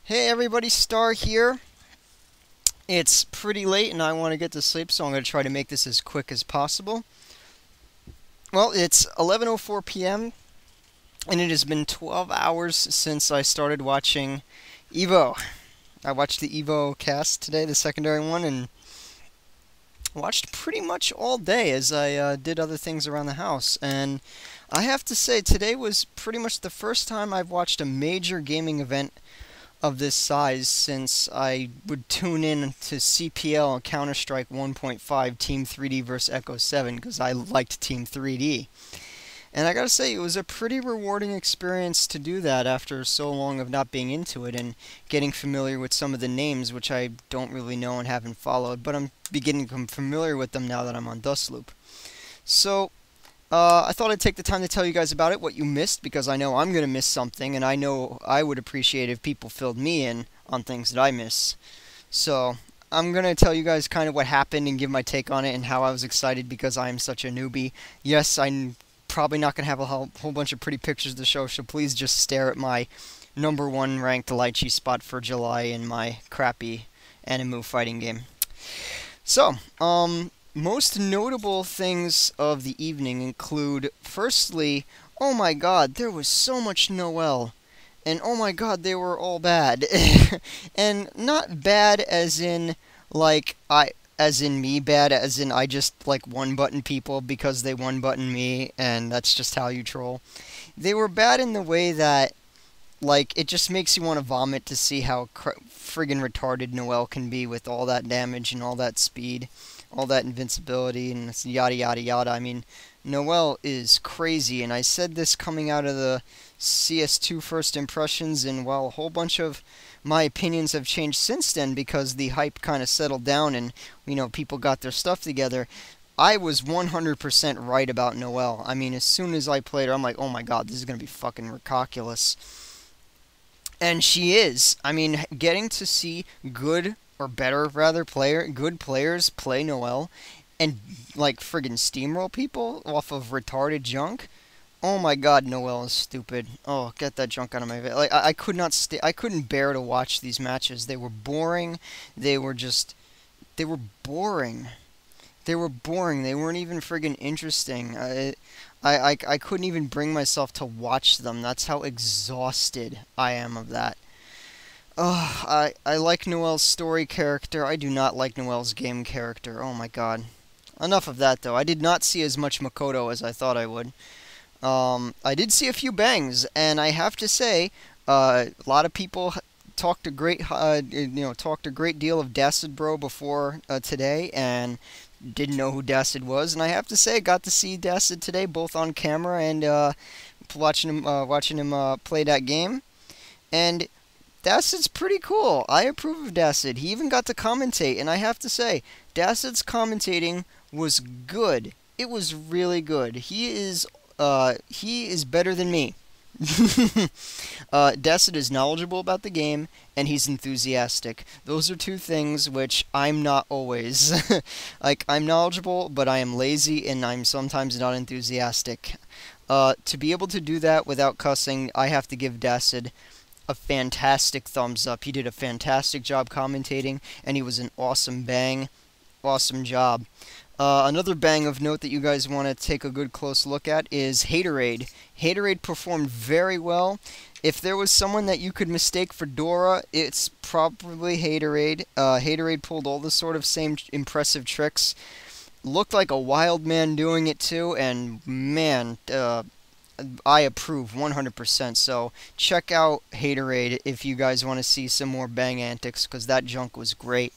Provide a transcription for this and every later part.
Hey everybody, Star here. It's pretty late and I want to get to sleep, so I'm going to try to make this as quick as possible. Well, it's 11:04 p.m. and it has been 12 hours since I started watching EVO. I watched the EVO cast today, the secondary one, and watched pretty much all day as I did other things around the house. And I have to say, today was pretty much the first time I've watched a major gaming event of this size since I would tune in to CPL and Counter-Strike 1.5 Team 3D vs Echo 7 because I liked Team 3D. And I gotta say, it was a pretty rewarding experience to do that after so long of not being into it and getting familiar with some of the names which I don't really know and haven't followed, but I'm beginning to become familiar with them now that I'm on Dustloop. So, I thought I'd take the time to tell you guys about it, what you missed, because I know I'm going to miss something, and I know I would appreciate if people filled me in on things that I miss. So, I'm going to tell you guys kind of what happened and give my take on it and how I was excited because I am such a newbie. Yes, I'm probably not going to have a whole bunch of pretty pictures to show, so please just stare at my #1 ranked lychee spot for July in my crappy Animu fighting game. So, most notable things of the evening include, firstly, oh my god, there was so much Noel. And oh my god, they were all bad. And not bad as in, like, as in me bad, as in I just, like, one-button people because they one-button me, and that's just how you troll. They were bad in the way that, like, it just makes you want to vomit to see how friggin' retarded Noel can be with all that damage and all that speed. All that invincibility and yada yada yada. I mean, Noel is crazy, and I said this coming out of the CS2 first impressions, and while a whole bunch of my opinions have changed since then because the hype kind of settled down and, you know, people got their stuff together, I was 100% right about Noel. I mean, as soon as I played her, I'm like, oh my god, this is going to be fucking ridiculous. And she is. I mean, getting to see good, or better rather, good players play Noel and like friggin' steamroll people off of retarded junk. Oh my god, Noel is stupid. Oh, get that junk out of my face. Like I could not I couldn't bear to watch these matches. They were boring. They were boring. They were boring. They weren't even friggin' interesting. I couldn't even bring myself to watch them. That's how exhausted I am of that. Oh, I like Noel's story character. I do not like Noel's game character. Oh my god. Enough of that, though. I did not see as much Makoto as I thought I would. I did see a few bangs, and I have to say, a lot of people talked a great deal of DacidBro before today, and didn't know who Dacid was. And I have to say, I got to see Dacid today, both on camera and watching him play that game, and Dacid's pretty cool. I approve of Dacid. He even got to commentate, and I have to say, Dacid's commentating was good. It was really good. He is better than me. Dacid is knowledgeable about the game, and he's enthusiastic. Those are two things which I'm not always. Like, I'm knowledgeable, but I am lazy, and I'm sometimes not enthusiastic. To be able to do that without cussing, I have to give Dacid a fantastic thumbs up. He did a fantastic job commentating, and he was an awesome bang. Awesome job. Another bang of note that you guys want to take a good close look at is HATERAID. HATERAID performed very well. If there was someone that you could mistake for Dora, it's probably HATERAID. HATERAID pulled all the sort of same impressive tricks. Looked like a wild man doing it too, and man, I approve 100%, so check out HATERAID if you guys want to see some more bang antics, because that junk was great.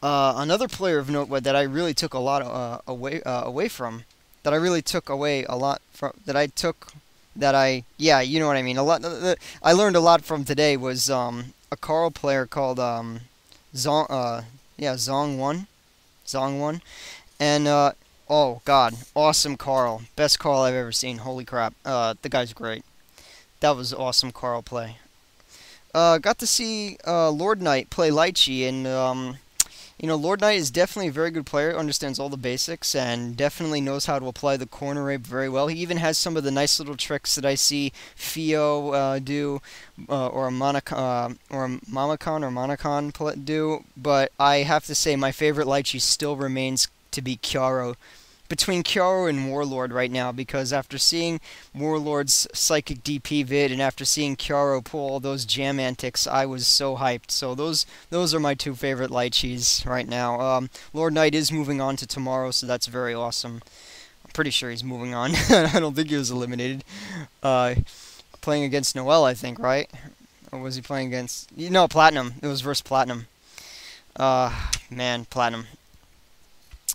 Another player of note that I really took a lot away from, that I really took away a lot from, yeah, you know what I mean, I learned a lot from today was, a Carl player called, Zong, Zong 1, and, oh god, awesome Carl. Best Carl I've ever seen. Holy crap. The guy's great. That was awesome Carl play. Got to see Lord Knight play Lychee, and You know, Lord Knight is definitely a very good player, understands all the basics, and definitely knows how to apply the corner rape very well. He even has some of the nice little tricks that I see Fio do, or a Monacon, do. But I have to say, my favorite Lychee still remains to be Kyaro. Between Kyaro and Warlord right now, because after seeing Warlord's Psychic DP vid and after seeing Kyaro pull all those jam antics, I was so hyped. So those are my two favorite Lychees right now. Lord Knight is moving on to tomorrow, so that's very awesome. I'm pretty sure he's moving on. I don't think he was eliminated. Playing against Noel, I think, right? Or was he playing against... No, Platinum. It was versus Platinum. Man, Platinum.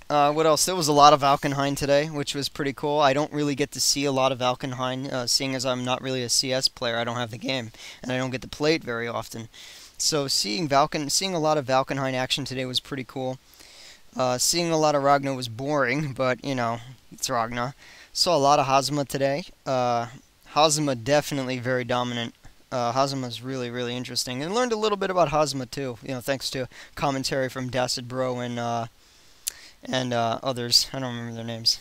What else? There was a lot of Valkenhayn today, which was pretty cool. I don't really get to see a lot of Valkenhayn, seeing as I'm not really a CS player. I don't have the game, and I don't get to play it very often. So seeing a lot of Valkenhayn action today was pretty cool. Seeing a lot of Ragna was boring, but, you know, it's Ragna. Saw a lot of Hazama today. Hazama definitely very dominant. Hazama's really, really interesting. And learned a little bit about Hazama, too, you know, thanks to commentary from DacidBro and others. I don't remember their names.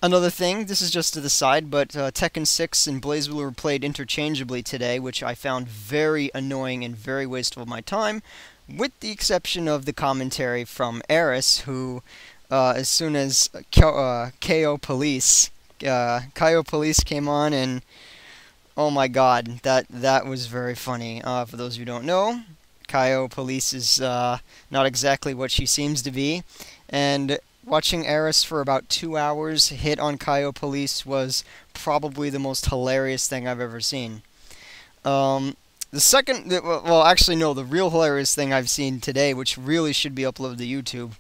Another thing, this is just to the side, but Tekken 6 and BlazBlue were played interchangeably today, which I found very annoying and very wasteful of my time, with the exception of the commentary from Eris, who, as soon as Kayo Police came on, and oh my god, that was very funny. For those who don't know, Kayo Police is not exactly what she seems to be, and watching Eris for about 2 hours hit on Kayo Police was probably the most hilarious thing I've ever seen. The real hilarious thing I've seen today, which really should be uploaded to YouTube,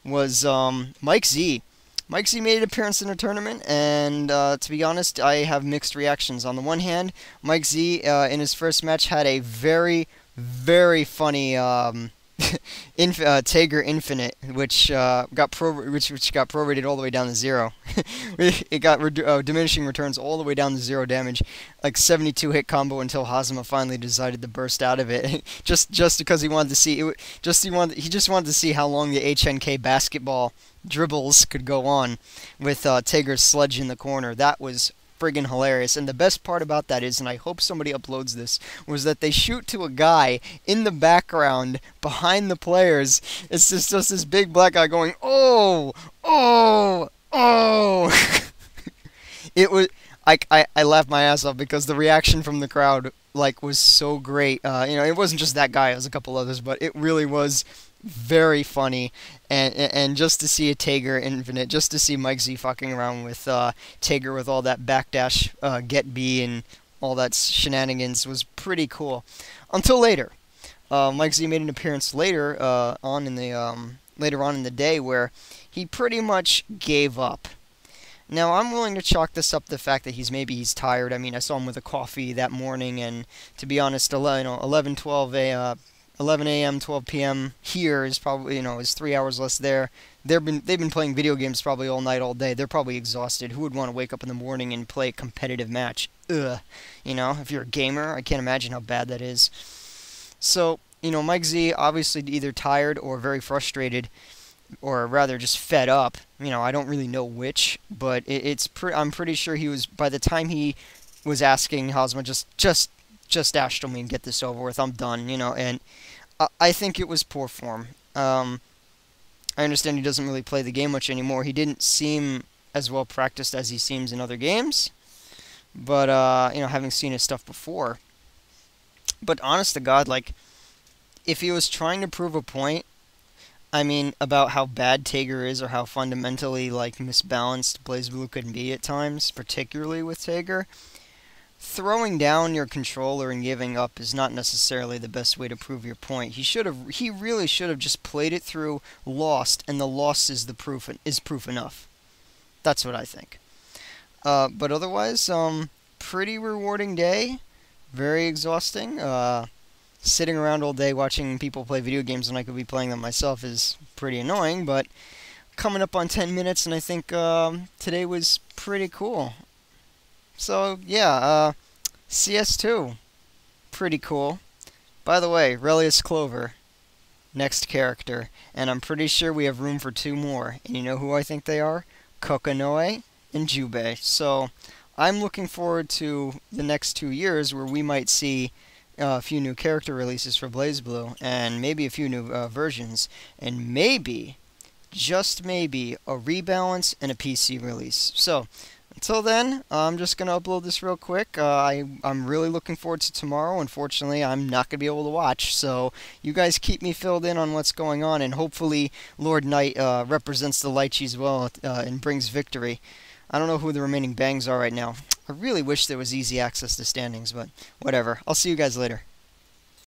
was MikeZ. MikeZ made an appearance in a tournament, and to be honest, I have mixed reactions. On the one hand, MikeZ in his first match had a very, very funny Tager Infinite, which got prorated all the way down to 0. It got diminishing returns all the way down to 0 damage, like 72 hit combo until Hazama finally decided to burst out of it, just because he wanted to see it. He just wanted to see how long the HNK basketball dribbles could go on with Tager's Sledge in the corner. That was friggin' hilarious. And the best part about that is, and I hope somebody uploads this, was that they shoot to a guy in the background behind the players. It's just this big black guy going, "Oh, oh, oh." It was, I laughed my ass off because the reaction from the crowd, like, was so great. You know, it wasn't just that guy, it was a couple others, but it really was very funny, and just to see a Tager Infinite, just to see MikeZ fucking around with Tager with all that backdash get B and all that shenanigans was pretty cool. Until later, MikeZ made an appearance later on in the day where he pretty much gave up. Now, I'm willing to chalk this up to the fact that he's tired. I mean, I saw him with a coffee that morning, and to be honest, 11 a.m., 12 p.m. here is probably, is 3 hours less there. They've been playing video games probably all night, all day. They're probably exhausted. Who would want to wake up in the morning and play a competitive match? Ugh. If you're a gamer, I can't imagine how bad that is. So, MikeZ obviously either tired or very frustrated, or rather just fed up. I don't really know which, but I'm pretty sure he was, by the time he was asking Hazama, just dash me and get this over with, I'm done, and I think it was poor form. I understand he doesn't really play the game much anymore. He didn't seem as well practiced as he seems in other games, but, having seen his stuff before. But honest to God, like, if he was trying to prove a point, about how bad Tager is, or how fundamentally, like, misbalanced BlazBlue can be at times, particularly with Tager, throwing down your controller and giving up is not necessarily the best way to prove your point. He really should have just played it through, lost, and the loss is proof enough. That's what I think. But otherwise, pretty rewarding day, very exhausting. Sitting around all day watching people play video games when I could be playing them myself is pretty annoying, but coming up on 10 minutes, and I think today was pretty cool. So, yeah, CS2, pretty cool. By the way, Relius Clover, next character, and I'm pretty sure we have room for 2 more. And you know who I think they are? Kokonoe and Jubei. So I'm looking forward to the next 2 years where we might see a few new character releases for BlazBlue, and maybe a few new versions, and maybe, just maybe, a rebalance and a PC release. So until then, I'm just going to upload this real quick. I'm really looking forward to tomorrow. Unfortunately, I'm not going to be able to watch, so you guys keep me filled in on what's going on, and hopefully Lord Knight represents the Lychees well and brings victory. I don't know who the remaining bangs are right now. I really wish there was easy access to standings, but whatever. I'll see you guys later.